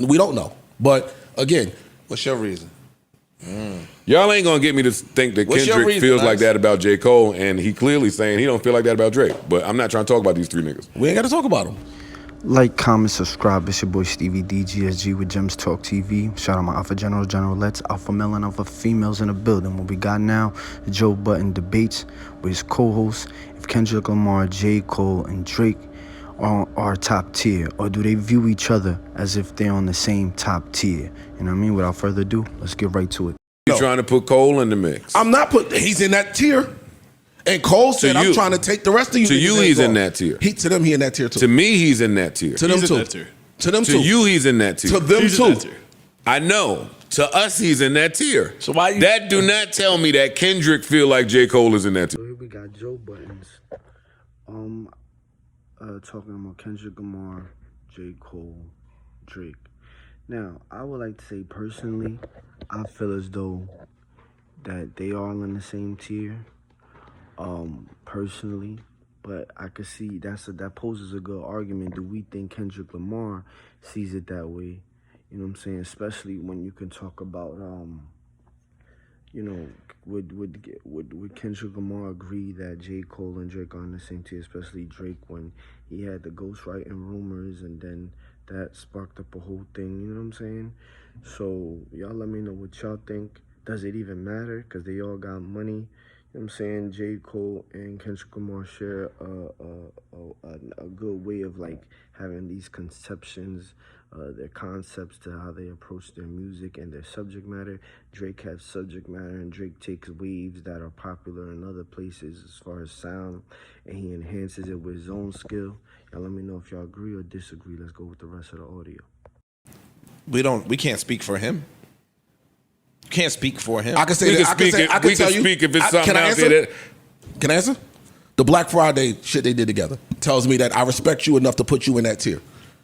We don't know. But again, what's your reason? Y'all ain't gonna get me to think that Kendrick feels like that about Jcole, and he clearly saying he don't feel like that about Drake. But I'm not trying to talk about these three niggas. We ain't got to talk about them. Like, comment, subscribe. It's your boy Stevie DGSG with Gems Talk TV. Shout out my Alpha General-Let's, Alpha Male and Alpha Females in the building. What we got now, Joe Budden debates with his co-hosts. If Kendrick Lamar, J. Cole, and Drake are top tier, or do they view each other as if they're on the same top tier? You know what I mean? Without further ado, let's get right to it. You're trying to put Cole in the mix. I'm not he's in that tier. And Cole said, I'm trying to take the rest of you. To you, he's in that tier. To them, he in that tier too. To me, he's in that tier. To them too. To them too. To you, he's in that tier. To them too. I know. To us, he's in that tier. So why you? That do not tell me that Kendrick feel like J. Cole is in that tier. So here we got Joe Buttons. Talking about Kendrick Lamar, J. Cole, Drake. Now, I would like to say personally, I feel as though that they all in the same tier. Personally, but I could see that poses a good argument. Do we think Kendrick Lamar sees it that way? You know what I'm saying? Especially when you can talk about, you know, would Kendrick Lamar agree that J. Cole and Drake are in the same tier, especially Drake when he had the ghostwriting rumors and then that sparked up a whole thing, you know what I'm saying? So y'all let me know what y'all think. Does it even matter? Because they all got money. You know what I'm saying? J. Cole and Kendrick Lamar share a good way of like having these conceptions, their concepts to how they approach their music and their subject matter. Drake has subject matter, and Drake takes waves that are popular in other places as far as sound, and he enhances it with his own skill. Y'all let me know if y'all agree or disagree. Let's go with the rest of the audio. We can't speak for him. Can't speak for him. I can say that. We can speak if it's something out there that. Can I answer? The Black Friday shit they did together tells me that I respect you enough to put you in that tier.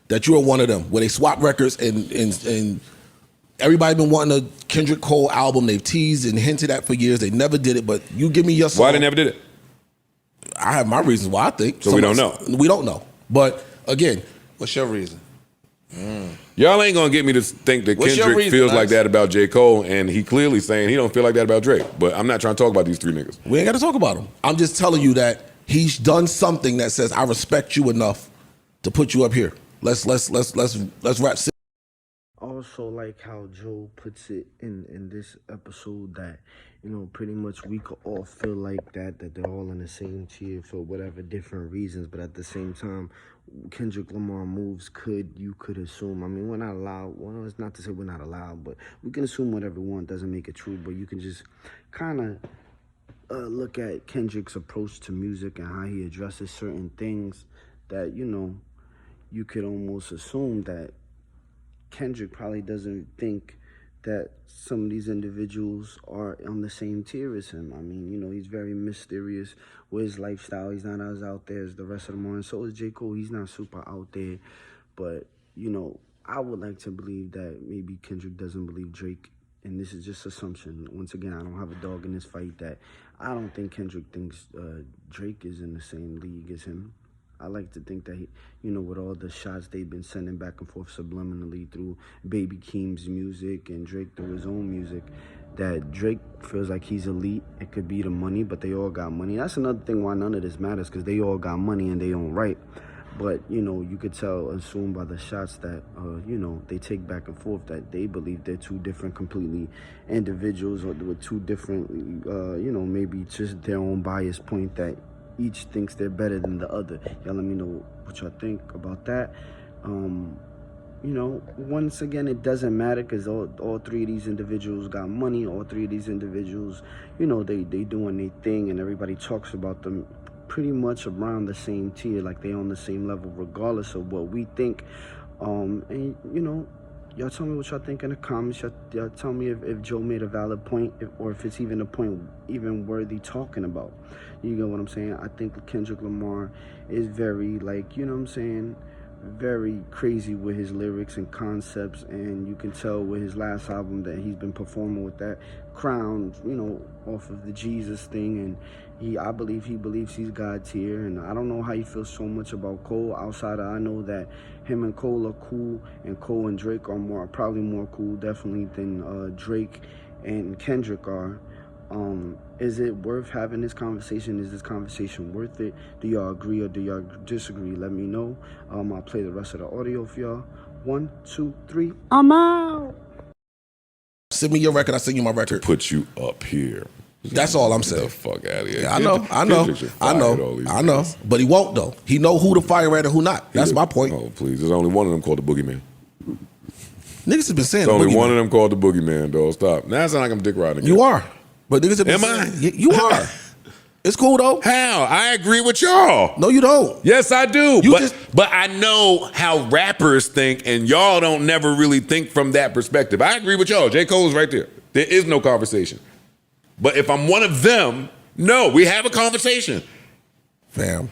That you are one of them, where they swap records and everybody been wanting a Kendrick Cole album. They've teased and hinted at for years. They never did it, but you give me your song. Why they never did it? I have my reasons why I think. So we don't know. We don't know. But again, what's your reason? Y'all ain't gonna get me to think that Kendrick feels like that about J. Cole, and he clearly saying he don't feel like that about Drake. But I'm not trying to talk about these three niggas. We ain't got to talk about them. I'm just telling you that he's done something that says I respect you enough to put you up here. Let's wrap. Also, like how Joe puts it in this episode, that, you know, pretty much we could all feel like that they're all in the same tier for whatever different reasons, but at the same time, Kendrick Lamar moves you could assume. I mean, we're not allowed, well, it's not to say we're not allowed, but we can assume whatever we want, doesn't make it true, but you can just kind of look at Kendrick's approach to music and how he addresses certain things that, you know, you could almost assume that Kendrick probably doesn't think that some of these individuals are on the same tier as him. I mean, you know, he's very mysterious with his lifestyle. He's not as out there as the rest of them are. And so is J. Cole. He's not super out there. But, you know, I would like to believe that maybe Kendrick doesn't believe Drake. And this is just assumption. Once again, I don't have a dog in this fight. That I don't think Kendrick thinks Drake is in the same league as him. I like to think that, you know, with all the shots they've been sending back and forth subliminally through Baby Keem's music and Drake through his own music, that Drake feels like he's elite. It could be the money, but they all got money. That's another thing why none of this matters, because they all got money and they own right. But, you know, you could assume by the shots that, you know, they take back and forth, that they believe they're two different completely individuals, or with two different, you know, maybe just their own bias point that each thinks they're better than the other. Y'all let me know what y'all think about that. You know, once again, it doesn't matter, because all three of these individuals got money. All three of these individuals, you know, they doing their thing, and everybody talks about them pretty much around the same tier, like they on the same level regardless of what we think. And, you know, y'all tell me what y'all think in the comments. Y'all tell me if Joe made a valid point, or if it's even a point even worthy talking about. You know what I'm saying? I think Kendrick Lamar is very, like, you know what I'm saying, very crazy with his lyrics and concepts, and you can tell with his last album that he's been performing with that crown, you know, off of the Jesus thing, I believe he believes he's God tier, and I don't know how he feels so much about Cole. Outside of, I know that him and Cole are cool, and Cole and Drake are probably more cool, definitely, than Drake and Kendrick are. Is it worth having this conversation? Is this conversation worth it? Do y'all agree or do y'all disagree? Let me know. I'll play the rest of the audio for y'all. 1, 2, 3. I'm out. Send me your record. I send you my record. Put you up here. That's all I'm Get the saying. fuck out of here. Yeah, I know. But he won't though. He know who to fire at and who not. That's my point. Oh, please. There's only one of them called the Boogeyman. Niggas have been saying There's the only boogeyman. one of them called the Boogeyman, dog. Stop. Now it's not like I'm dick riding again. You are. But niggas have been Am I? saying, you are. It's cool though. How? I agree with y'all. No, you don't. Yes, I do. You But I know how rappers think, and y'all don't never really think from that perspective. I agree with y'all. Jcole's right there. There is no conversation. But if I'm one of them, no, we have a conversation. Fam.